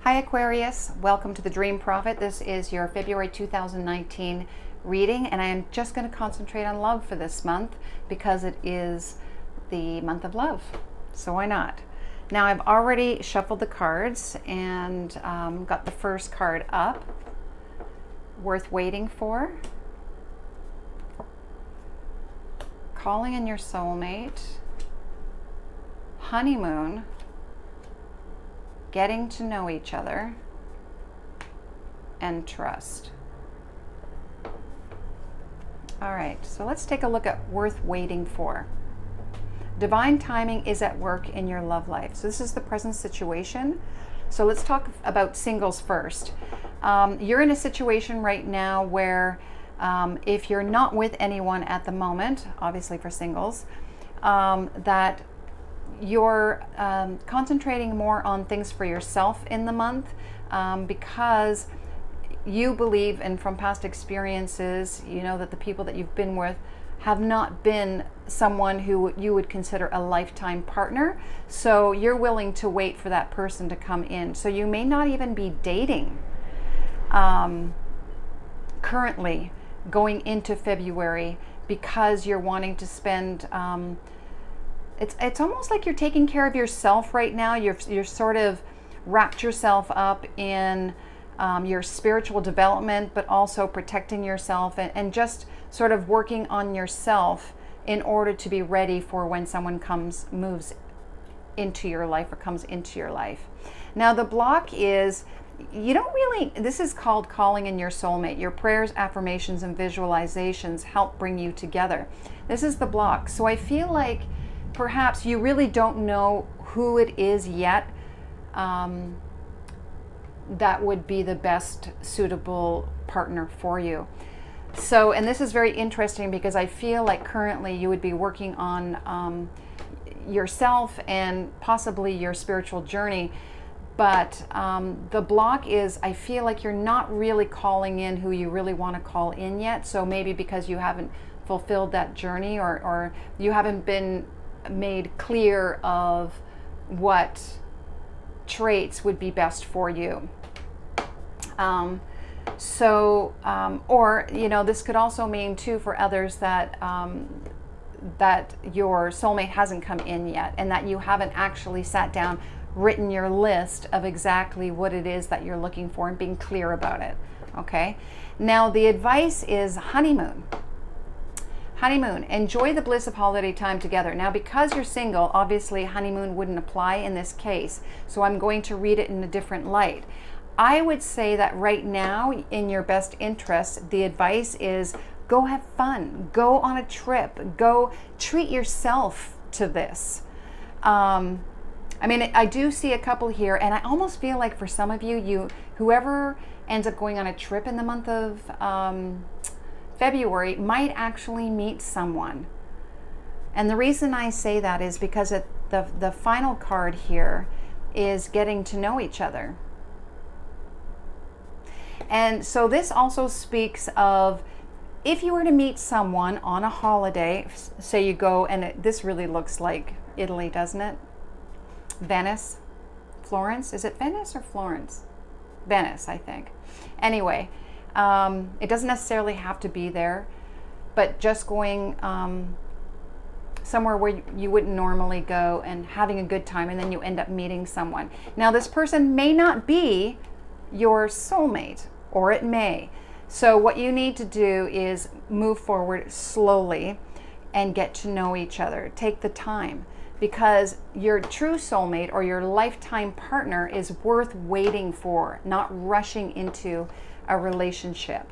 Hi Aquarius, welcome to the Dream Prophet. This is your February 2019 reading, and I am just going to concentrate on love for this month because it is the month of love, so why not? Now I've already shuffled the cards and got the first card up, worth waiting for. Calling in your soulmate, honeymoon, getting to know each other, and trust. All right, so let's take a look at worth waiting for. Divine timing is at work in your love life. So this is the present situation. So let's talk about singles first. You're in a situation right now where if you're not with anyone at the moment, obviously for singles, that you're concentrating more on things for yourself in the month because you believe, and from past experiences, you know that the people that you've been with have not been someone who you would consider a lifetime partner. So you're willing to wait for that person to come in. So you may not even be dating currently going into February because you're wanting to spend it's almost like you're taking care of yourself right now. You're sort of wrapped yourself up in your spiritual development, but also protecting yourself and just sort of working on yourself in order to be ready for when someone moves into your life or comes into your life. Now the block is, you don't really, this is called calling in your soulmate. Your prayers, affirmations, and visualizations help bring you together. This is the block. So I feel like perhaps you really don't know who it is yet that would be the best suitable partner for you. So, and this is very interesting because I feel like currently you would be working on yourself and possibly your spiritual journey. But the block is, I feel like you're not really calling in who you really want to call in yet. So maybe because you haven't fulfilled that journey or you haven't been made clear of what traits would be best for you. Or, you know, this could also mean too for others that that your soulmate hasn't come in yet and that you haven't actually sat down, written your list of exactly what it is that you're looking for and being clear about it. Okay. Now the advice is honeymoon. Honeymoon, enjoy the bliss of holiday time together. Now, because you're single, obviously honeymoon wouldn't apply in this case. So I'm going to read it in a different light. I would say that right now, in your best interest, the advice is go have fun, go on a trip, go treat yourself to this. I mean, I do see a couple here, and I almost feel like for some of you, whoever ends up going on a trip in the month of February might actually meet someone. And the reason I say that is because the final card here is getting to know each other. And so this also speaks of if you were to meet someone on a holiday, say you go, and this really looks like Italy, doesn't it? Venice, Florence, is it Venice or Florence? Venice, I think. Anyway, it doesn't necessarily have to be there, but just going somewhere where you wouldn't normally go and having a good time, and then you end up meeting someone. Now this person may not be your soulmate, or it may. So what you need to do is move forward slowly and get to know each other. Take the time, because your true soulmate or your lifetime partner is worth waiting for, not rushing into a relationship.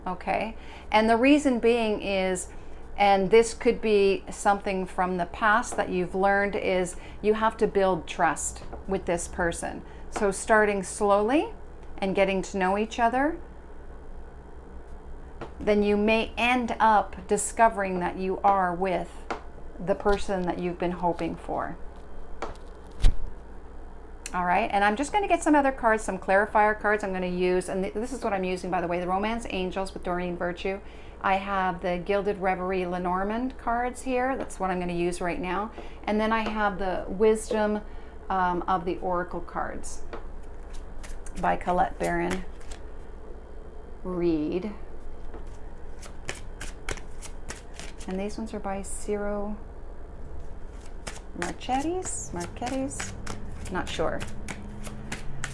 Okay? And the reason being is, and this could be something from the past that you've learned, is you have to build trust with this person. So starting slowly and getting to know each other, then you may end up discovering that you are with the person that you've been hoping for. All right, and I'm just going to get some other cards, some clarifier cards I'm going to use, and this is what I'm using, by the way, the Romance Angels with Doreen Virtue. I have the Gilded Reverie Lenormand cards here. That's what I'm going to use right now. And then I have the Wisdom of the Oracle cards. by Colette Baron Reed. And these ones are by Ciro Marchettis? Not sure.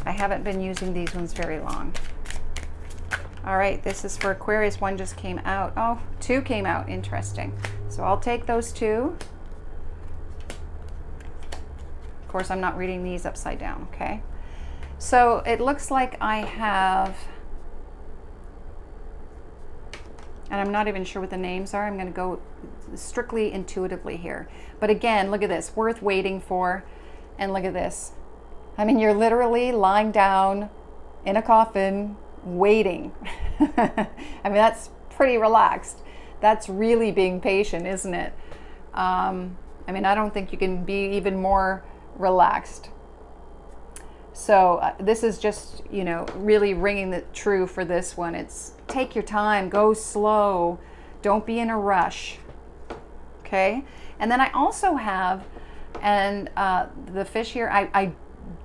I haven't been using these ones very long. All right, this is for Aquarius. One just came out. Oh, two came out. Interesting. So I'll take those two. Of course, I'm not reading these upside down, okay? So it looks like I have, and I'm not even sure what the names are. I'm going to go strictly intuitively here. But again, look at this, worth waiting for. And look at this. I mean, you're literally lying down in a coffin waiting. I mean, that's pretty relaxed. That's really being patient, isn't it? I mean, I don't think you can be even more relaxed. So this is just, you know, really ringing the true for this one. It's take your time, go slow, don't be in a rush. Okay. And then I also have, and the fish here, I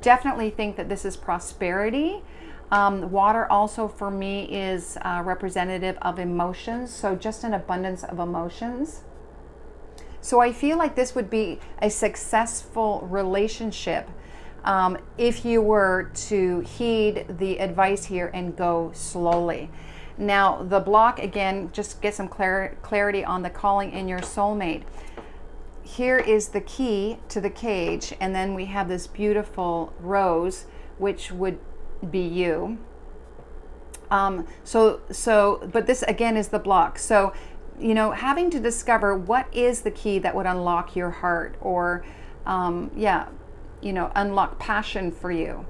definitely think that this is prosperity. Water also for me is representative of emotions. So just an abundance of emotions. So I feel like this would be a successful relationship if you were to heed the advice here and go slowly. Now, the block, again, just get some clarity on the calling in your soulmate. Here is the key to the cage, and then we have this beautiful rose, which would be you. But this, again, is the block. So, you know, having to discover what is the key that would unlock your heart, or you know, unlock passion for you.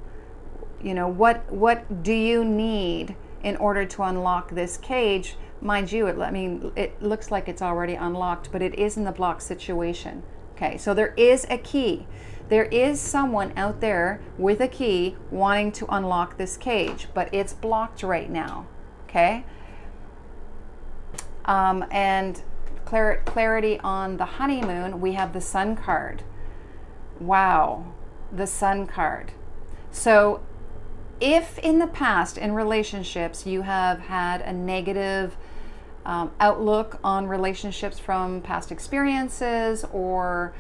You know, what do you need in order to unlock this cage? Mind you, it looks like it's already unlocked, but it is in the block situation. Okay, so there is a key. There is someone out there with a key wanting to unlock this cage, but it's blocked right now. Okay. And clarity on the honeymoon, we have the Sun card. Wow, the Sun card. So if in the past in relationships you have had a negative outlook on relationships from past experiences, or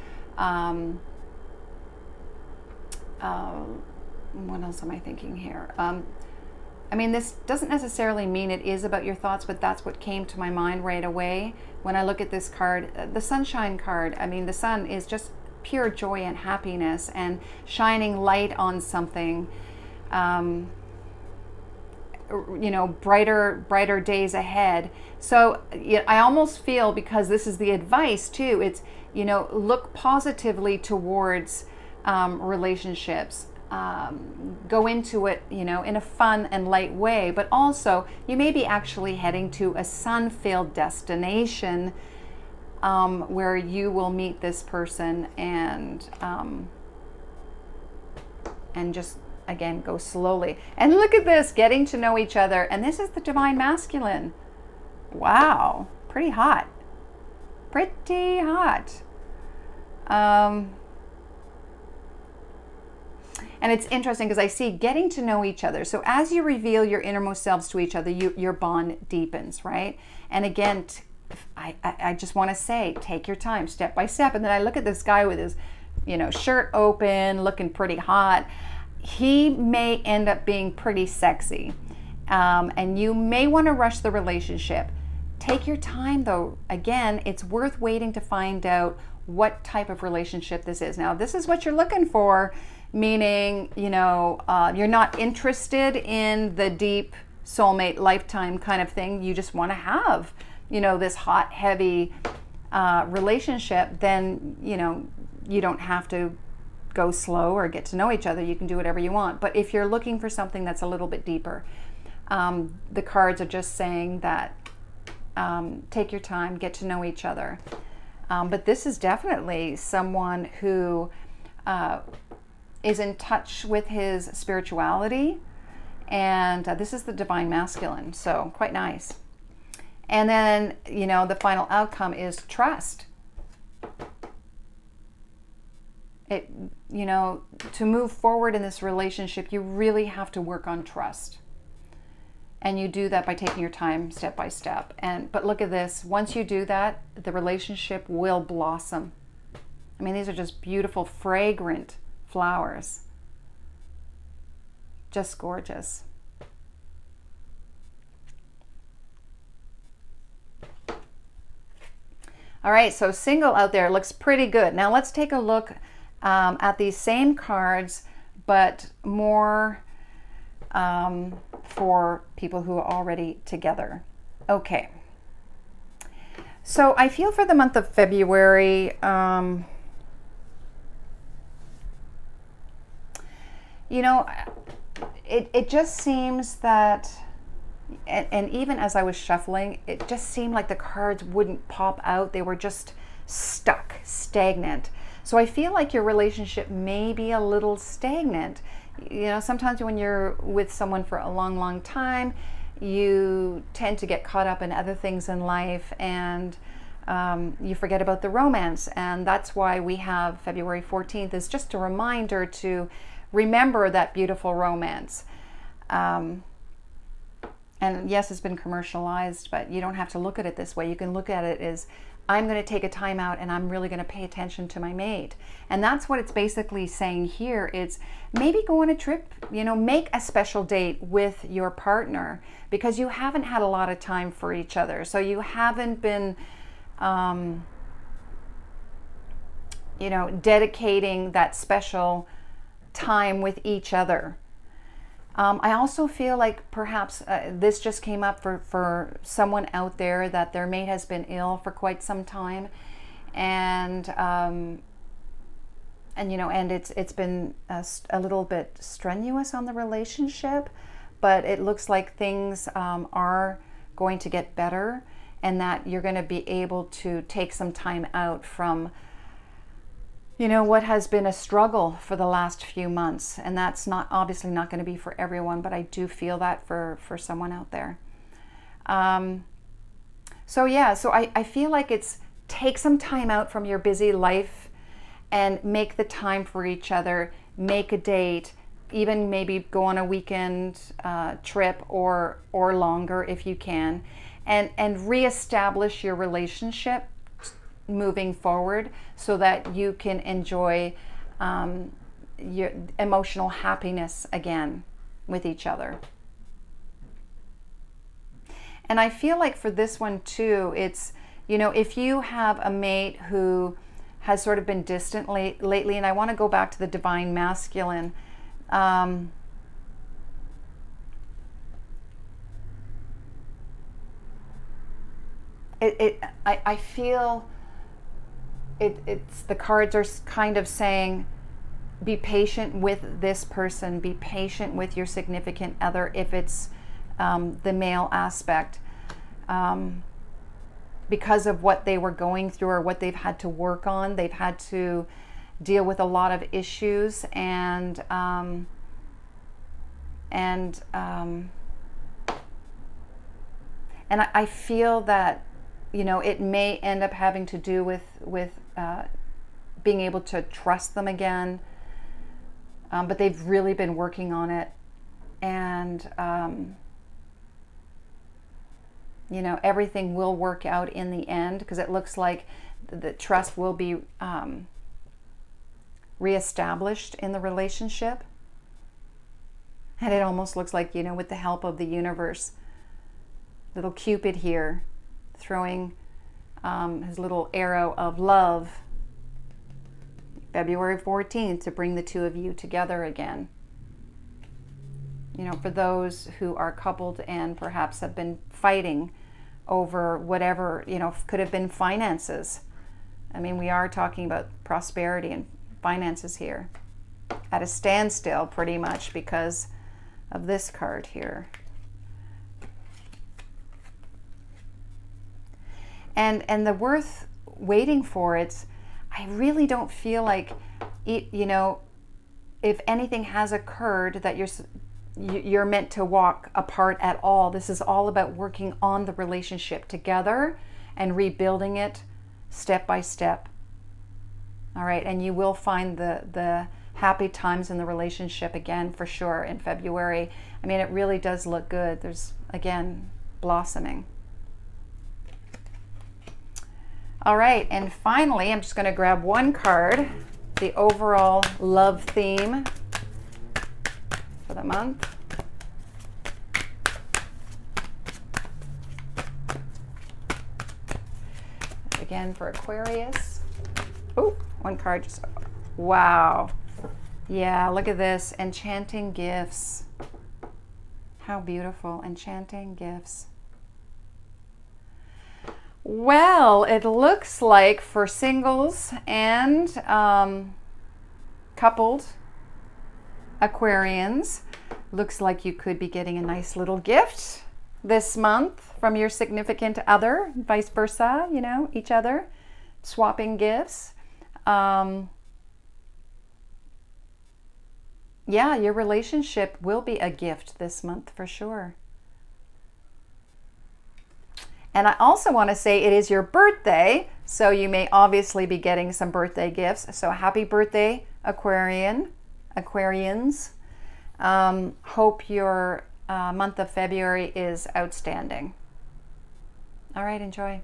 what else am I thinking here? I mean, this doesn't necessarily mean it is about your thoughts, but that's what came to my mind right away when I look at this card, the Sunshine card. I mean, the sun is just pure joy and happiness and shining light on something. You know, brighter days ahead. So I almost feel, because this is the advice too, it's, you know, look positively towards relationships. Go into it, you know, in a fun and light way, but also you may be actually heading to a sun-filled destination where you will meet this person and just, again, go slowly. And look at this, getting to know each other. And this is the Divine Masculine. Wow, pretty hot. Pretty hot. And it's interesting because I see getting to know each other. So as you reveal your innermost selves to each other, your bond deepens, right? And again, I just want to say, take your time, step by step. And then I look at this guy with his, you know, shirt open, looking pretty hot. He may end up being pretty sexy. And you may want to rush the relationship. Take your time, though. Again, it's worth waiting to find out what type of relationship this is. Now, this is what you're looking for, meaning, you know, you're not interested in the deep soulmate lifetime kind of thing. You just want to have, you know, this hot, heavy relationship. Then, you know, you don't have to go slow or get to know each other. You can do whatever you want. But if you're looking for something that's a little bit deeper, the cards are just saying that take your time, get to know each other. But this is definitely someone who is in touch with his spirituality, and this is the Divine Masculine, so quite nice. And then, you know, the final outcome is trust. It, to move forward in this relationship, you really have to work on trust. And you do that by taking your time step by step. But look at this. Once you do that, the relationship will blossom. I mean, these are just beautiful, fragrant flowers. Just gorgeous. All right, so single out there looks pretty good. Now let's take a look at these same cards, but more for people who are already together. Okay. So I feel for the month of February, it just seems that, and even as I was shuffling, it just seemed like the cards wouldn't pop out. They were just stuck, stagnant. So I feel like your relationship may be a little stagnant. Sometimes when you're with someone for a long, long time, you tend to get caught up in other things in life, and you forget about the romance. And that's why we have February 14th is just a reminder to remember that beautiful romance. And yes, it's been commercialized, but you don't have to look at it this way. You can look at it as, I'm going to take a time out and I'm really going to pay attention to my mate. And that's what it's basically saying here. It's maybe go on a trip, make a special date with your partner, because you haven't had a lot of time for each other. So you haven't been, dedicating that special time with each other. I also feel like perhaps this just came up for someone out there, that their mate has been ill for quite some time, and it's been a little bit strenuous on the relationship, but it looks like things are going to get better, and that you're going to be able to take some time out from what has been a struggle for the last few months. And that's obviously not going to be for everyone, but I do feel that for someone out there. So I feel like it's take some time out from your busy life and make the time for each other, make a date, even maybe go on a weekend trip or longer if you can, and reestablish your relationship moving forward, so that you can enjoy your emotional happiness again with each other. And I feel like for this one too, it's, if you have a mate who has sort of been distant lately, and I want to go back to the divine masculine, I feel it's the cards are kind of saying, be patient with this person, be patient with your significant other if it's the male aspect, because of what they were going through or what they've had to work on. They've had to deal with a lot of issues, and I feel that it may end up having to do with being able to trust them again, but they've really been working on it, and everything will work out in the end, because it looks like the trust will be reestablished in the relationship. And it almost looks like, with the help of the universe, little Cupid here throwing his little arrow of love, February 14th, to bring the two of you together again. For those who are coupled and perhaps have been fighting over whatever, could have been finances. I mean, we are talking about prosperity and finances here at a standstill pretty much because of this card here. And the worth waiting for, I really don't feel like, if anything has occurred that you're meant to walk apart at all. This is all about working on the relationship together and rebuilding it step by step. All right, and you will find the happy times in the relationship again for sure in February. I mean, it really does look good. There's, again, blossoming. All right, and finally, I'm just going to grab one card, the overall love theme for the month. Again for Aquarius. Oh, one card just, wow. Yeah, look at this, enchanting gifts. How beautiful, enchanting gifts. Well, it looks like for singles and coupled Aquarians, looks like you could be getting a nice little gift this month from your significant other, vice versa, you know, each other, swapping gifts. Yeah, your relationship will be a gift this month for sure. And I also want to say it is your birthday, so you may obviously be getting some birthday gifts. So happy birthday, Aquarians. Hope your month of February is outstanding. All right, enjoy.